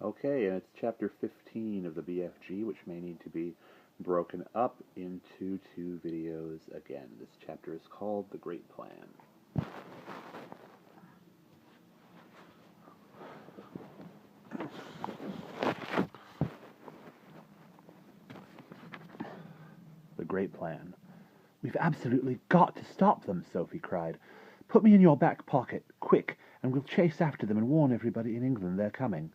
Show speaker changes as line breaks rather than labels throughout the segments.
Okay, and it's chapter 15 of the BFG, which may need to be broken up into two videos again. This chapter is called The Great Plan. The Great Plan.
"We've absolutely got to stop them," Sophie cried. "Put me in your back pocket, quick, and we'll chase after them and warn everybody in England they're coming."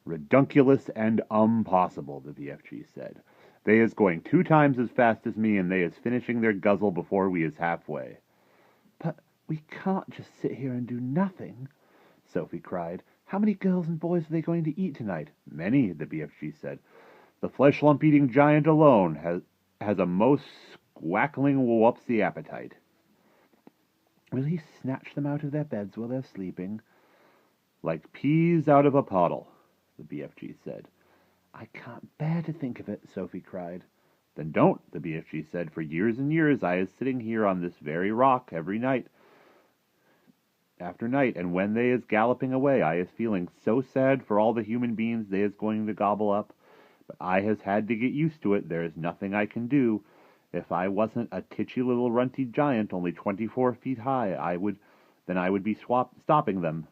Redunculous and impossible, the BFG said. They is going 2 times as fast as me, and they is finishing their guzzle before we is halfway.
"But we can't just sit here and do nothing," Sophie cried. "How many girls and boys are they going to eat tonight?"
Many, the BFG said. The flesh-lump-eating giant alone has a most squackling whoopsie appetite.
"Will he snatch them out of their beds while they're sleeping?"
Like peas out of a pottle, the BFG said.
"I can't bear to think of it," Sophie cried.
Then don't, the BFG said. For years and years I is sitting here on this very rock every night after night, and when they is galloping away I is feeling so sad for all the human beings they is going to gobble up. But I has had to get used to it. There is nothing I can do. If I wasn't a titchy little runty giant only 24 feet high, I would be stopping them.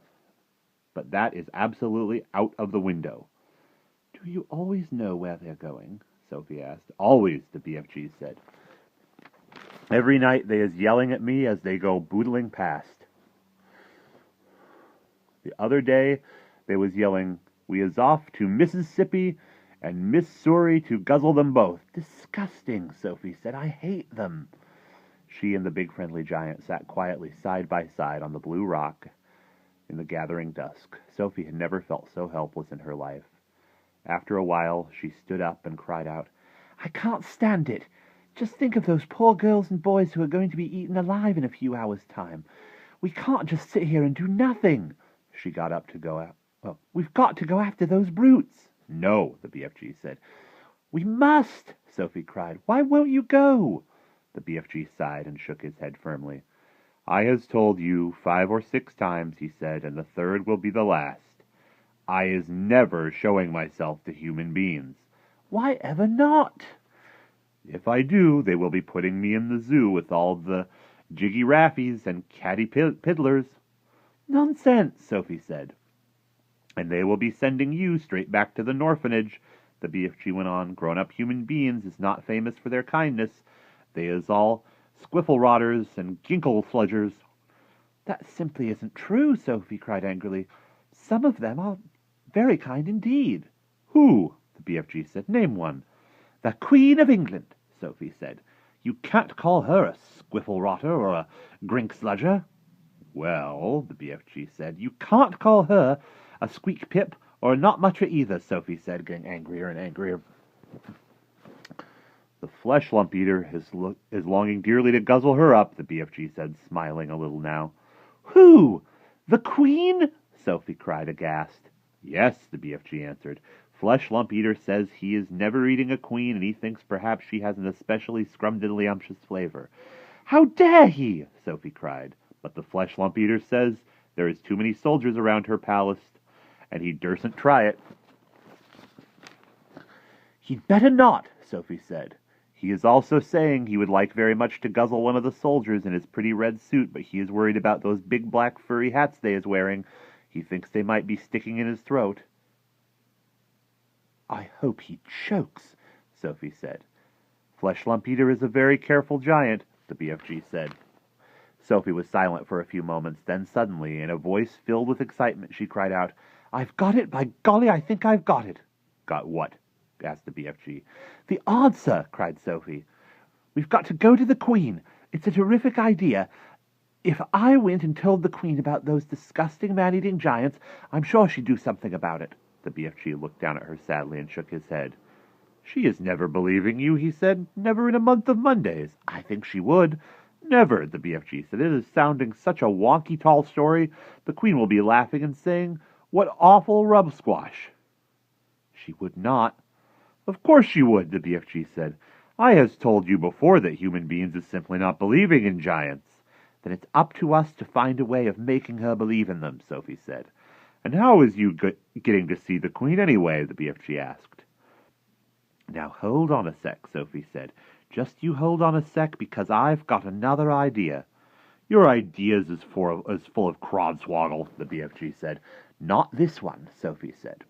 But that is absolutely out of the window.
"Do you always know where they're going?" Sophie asked.
Always, the BFG said. Every night they is yelling at me as they go boodling past. The other day they was yelling, "We is off to Mississippi and Missouri to guzzle them both."
"Disgusting," Sophie said. "I hate them."
She and the big friendly giant sat quietly side by side on the blue rock in the gathering dusk. Sophie had never felt so helpless in her life. After a while, she stood up and cried out,
"I can't stand it. Just think of those poor girls and boys who are going to be eaten alive in a few hours' time. We can't just sit here and do nothing."
She got up to go out.
"Well, we've got to go after those brutes."
"No," the BFG said.
"We must," Sophie cried. "Why won't you go?"
The BFG sighed and shook his head firmly. "I has told you 5 or 6 times," he said, "and the third will be the last. I is never showing myself to human beings."
"Why ever not?"
"If I do, they will be putting me in the zoo with all the jiggy raffies and catty piddlers."
"Nonsense," Sophie said.
"And they will be sending you straight back to the orphanage," the BFG went on. "Grown-up human beings is not famous for their kindness. They is all squiffle-rotters and ginkle-fludgers."
"That simply isn't true," Sophie cried angrily. "Some of them are very kind indeed."
"Who?" the BFG said. "Name one."
"The Queen of England," Sophie said.
"You can't call her a squiffle-rotter or a grink-sludger." "Well," the BFG said, "you can't call her a squeak-pip or not much either," Sophie said, getting angrier and angrier. "The flesh-lump-eater is longing dearly to guzzle her up," the BFG said, smiling a little now.
"Who? The Queen?" Sophie cried aghast.
"Yes," the BFG answered. "Flesh-lump-eater says he is never eating a queen, and he thinks perhaps she has an especially scrumdiddlyumptious flavor."
"How dare he?"
Sophie cried. "But the flesh-lump-eater says there is too many soldiers around her palace, and he dursn't try it."
"He'd better not," Sophie said.
"He is also saying he would like very much to guzzle one of the soldiers in his pretty red suit, but he is worried about those big black furry hats they is wearing. He thinks they might be sticking in his throat."
"I hope he chokes," Sophie said.
"Flesh-lump-eater is a very careful giant," the BFG said. Sophie was silent for a few moments. Then suddenly, in a voice filled with excitement, she cried out,
"I've got it! By golly, I think I've got it!"
"Got what?" asked the BFG.
"The answer!" cried Sophie. "We've got to go to the Queen. It's a terrific idea. If I went and told the Queen about those disgusting man-eating giants, I'm sure she'd do something about it."
The BFG looked down at her sadly and shook his head. "She is never believing you," he said. "Never in a month of Mondays."
"I think she would."
"Never," the BFG said. "It is sounding such a wonky tall story. The Queen will be laughing and saying, 'What awful rub squash.'"
"She would not."
"Of course she would," the BFG said. "I has told you before that human beings is simply not believing in giants."
"Then it's up to us to find a way of making her believe in them," Sophie said.
And how is you getting to see the Queen anyway? The BFG asked.
Now hold on a sec, Sophie said. Just you hold on a sec, because I've got another idea.
Your ideas is full of crodswoggle, the BFG said.
Not this one, Sophie said.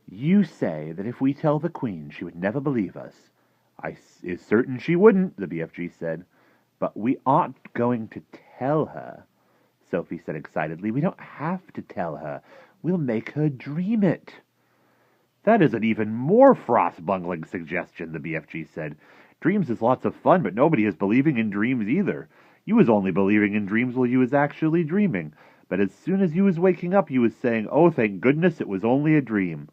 You say that if we tell the Queen, she would never believe us.
I is certain she wouldn't, the BFG said.
But we aren't going to tell her, Sophie said excitedly. We don't have to tell her. We'll make her dream it.
That is an even more frost-bungling suggestion, the BFG said. Dreams is lots of fun, but nobody is believing in dreams either. You was only believing in dreams while you was actually dreaming. But as soon as you was waking up, you was saying, oh, thank goodness it was only a dream.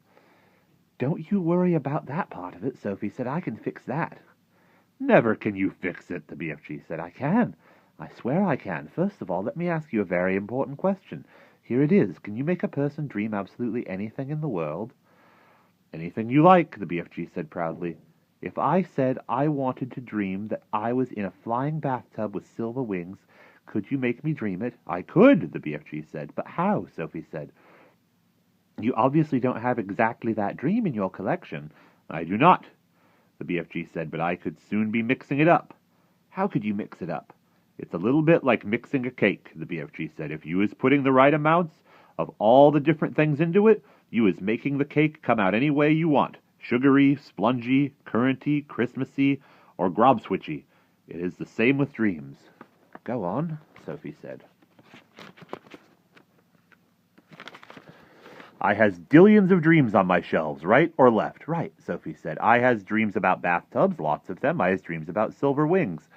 Don't you worry about that part of it, Sophie said. I can fix that.
Never can you fix it, the BFG said.
I can. I swear I can. First of all, let me ask you a very important question. Here it is. Can you make a person dream absolutely anything in the world?
Anything you like, the BFG said proudly.
If I said I wanted to dream that I was in a flying bathtub with silver wings, could you make me dream it?
I could, the BFG said.
But how? Sophie said. You obviously don't have exactly that dream in your collection.
I do not, the BFG said, but I could soon be mixing it up.
How could you mix it up?
It's a little bit like mixing a cake, the BFG said. If you was putting the right amounts of all the different things into it, you is making the cake come out any way you want. Sugary, spongy, curranty, Christmassy, or grobswitchy. It is the same with dreams.
Go on, Sophie said.
I has dillions of dreams on my shelves, right or left?
Right, Sophie said.
I has dreams about bathtubs, lots of them. I has dreams about silver wings.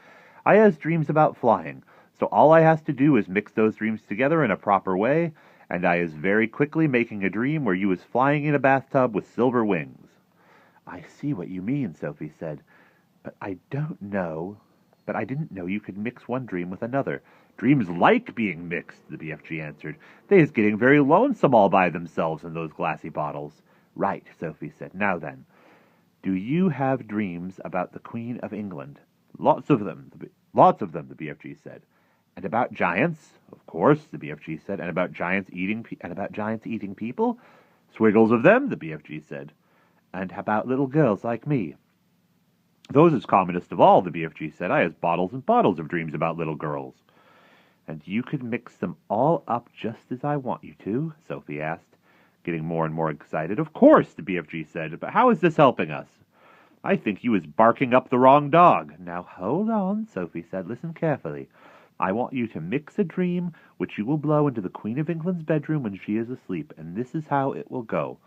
I has dreams about flying. So all I has to do is mix those dreams together in a proper way, and I is very quickly making a dream where you is flying in a bathtub with silver wings.
I see what you mean, Sophie said. But I didn't know you could mix one dream with another.
Dreams like being mixed, the BFG answered. They is getting very lonesome all by themselves in those glassy bottles.
Right, Sophie said. Now then, do you have dreams about the Queen of England?
Lots of them, the BFG said.
And about giants?
Of course, the BFG said. And about giants eating people? Swiggles of them, the BFG said.
And about little girls like me?
Those is commonest of all, the BFG said. I has bottles and bottles of dreams about little girls.
And you could mix them all up just as I want you to? Sophie asked,
getting more and more excited. Of course, the BFG said. But how is this helping us? I think you is barking up the wrong dog.
Now hold on, Sophie said. Listen carefully. I want you to mix a dream which you will blow into the Queen of England's bedroom when she is asleep, and this is how it will go.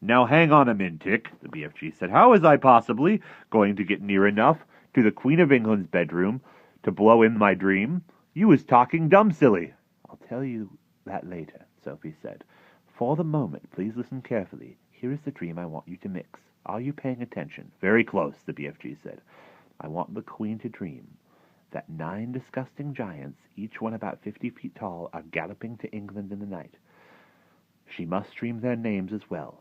Now hang on a minute, the BFG said. How is I possibly going to get near enough to the Queen of England's bedroom to blow in my dream? You is talking dumb silly.
I'll tell you that later, Sophie said. For the moment, please listen carefully. Here is the dream I want you to mix. Are you paying attention?
Very close, the BFG said.
I want the Queen to dream that 9 disgusting giants, each one about 50 feet tall, are galloping to England in the night. She must dream their names as well.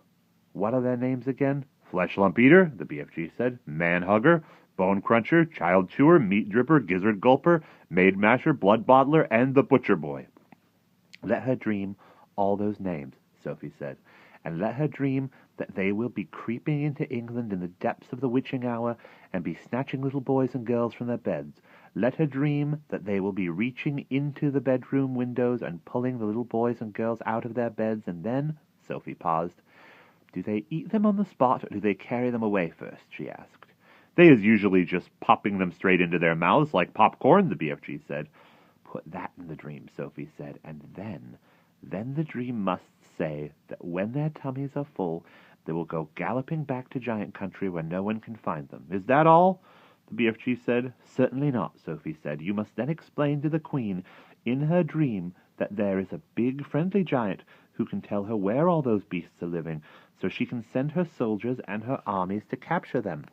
What are their names again?
Flesh Lump Eater, the BFG said. Man Hugger, Bone Cruncher, Child Chewer, Meat Dripper, Gizzard Gulper, Maid Masher, Blood Bottler, and the Butcher Boy.
Let her dream all those names, Sophie said, and let her dream that they will be creeping into England in the depths of the witching hour and be snatching little boys and girls from their beds. Let her dream that they will be reaching into the bedroom windows and pulling the little boys and girls out of their beds, and then, Sophie paused, do they eat them on the spot, or do they carry them away first? She asked.
They is usually just popping them straight into their mouths like popcorn, the BFG said.
Put that in the dream, Sophie said, and then the dream must say that when their tummies are full, they will go galloping back to giant country where no one can find them.
Is that all? The BFG said.
Certainly not, Sophie said. You must then explain to the Queen in her dream that there is a big friendly giant who can tell her where all those beasts are living, so she can send her soldiers and her armies to capture them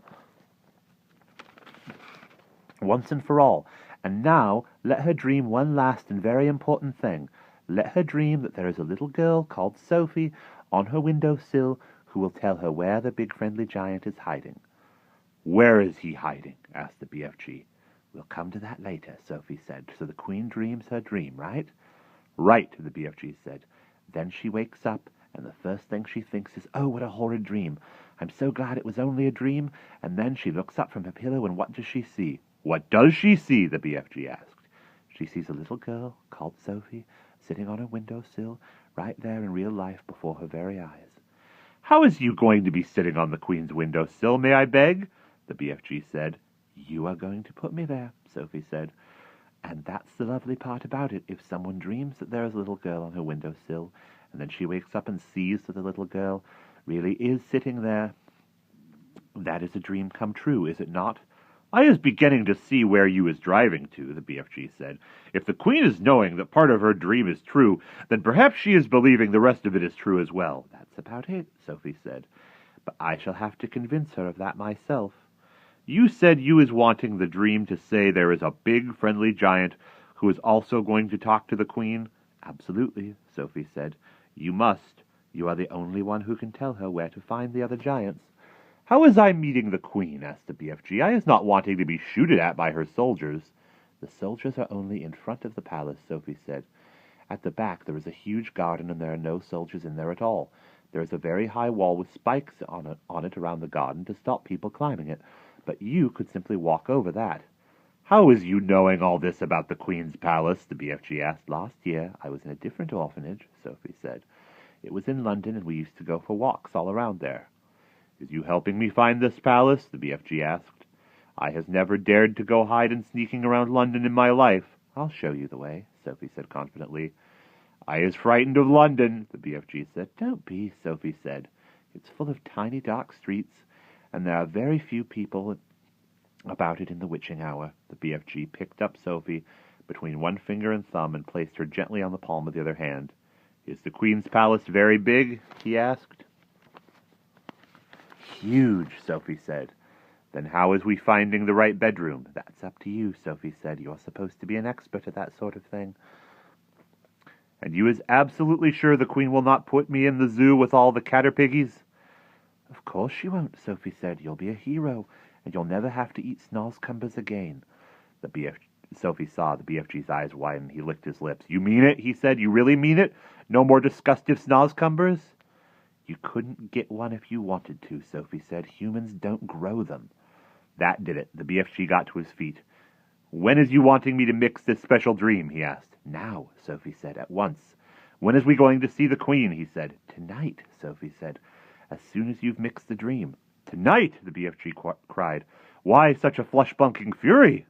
once and for all. And now let her dream one last and very important thing. Let her dream that there is a little girl called Sophie on her window sill who will tell her where the big friendly giant is hiding.
Where is he hiding? Asked the BFG.
We'll come to that later, Sophie said. So the Queen dreams her dream, right?
Right, the BFG said.
Then she wakes up, and the first thing she thinks is, oh, what a horrid dream. I'm so glad it was only a dream. And then she looks up from her pillow, and what does she see?
What does she see? The BFG asked.
She sees a little girl called Sophie sitting on a windowsill right there in real life before her very eyes.
How is you going to be sitting on the Queen's windowsill, may I beg? The BFG said.
You are going to put me there, Sophie said. And that's the lovely part about it. If someone dreams that there is a little girl on her windowsill, and then she wakes up and sees that the little girl really is sitting there, that is a dream come true, is it not?
I is beginning to see where you is driving to, the BFG said. If the Queen is knowing that part of her dream is true, then perhaps she is believing the rest of it is true as well.
That's about it, Sophie said. But I shall have to convince her of that myself.
You said you is wanting the dream to say there is a big, friendly giant who is also going to talk to the Queen?
Absolutely, Sophie said. You must. You are the only one who can tell her where to find the other giants.
How is I meeting the Queen? Asked the BFG. I is not wanting to be shooted at by her soldiers.
The soldiers are only in front of the palace, Sophie said. At the back there is a huge garden, and there are no soldiers in there at all. There is a very high wall with spikes on it around the garden to stop people climbing it. But you could simply walk over that.
How is you knowing all this about the Queen's palace? The BFG asked.
Last year I was in a different orphanage, Sophie said. It was in London, and we used to go for walks all around there.
Is you helping me find this palace? The BFG asked. I has never dared to go hide and sneaking around London in my life.
I'll show you the way, Sophie said confidently.
I is frightened of London, the BFG said.
Don't be, Sophie said. It's full of tiny dark streets, and there are very few people about it in the witching hour.
The BFG picked up Sophie between one finger and thumb and placed her gently on the palm of the other hand. Is the Queen's palace very big? He asked.
Huge, Sophie said.
Then how is we finding the right bedroom?
That's up to you, Sophie said. You're supposed to be an expert at that sort of thing.
And you is absolutely sure the Queen will not put me in the zoo with all the caterpiggies?
Of course she won't, Sophie said. You'll be a hero, and you'll never have to eat snozcumbers again.
Sophie saw the BFG's eyes widen. He licked his lips. You mean it? He said. You really mean it? No more disgustive snozcumbers?
You couldn't get one if you wanted to, Sophie said. Humans don't grow them.
That did it. The BFG got to his feet. When is you wanting me to mix this special dream? He asked.
Now, Sophie said, at once.
When is we going to see the Queen? He said.
Tonight, Sophie said, as soon as you've mixed the dream.
Tonight, the BFG cried. Why such a flush-bunking flurry?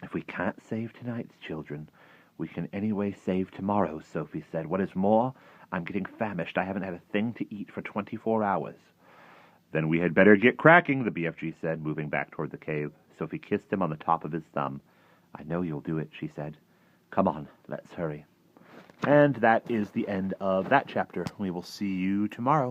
If we can't save tonight's children, we can anyway save tomorrow's, Sophie said. What is more, I'm getting famished. I haven't had a thing to eat for 24 hours.
Then we had better get cracking, the BFG said, moving back toward the cave.
Sophie kissed him on the top of his thumb. I know you'll do it, she said. Come on, let's hurry. And that is the end of that chapter. We will see you tomorrow.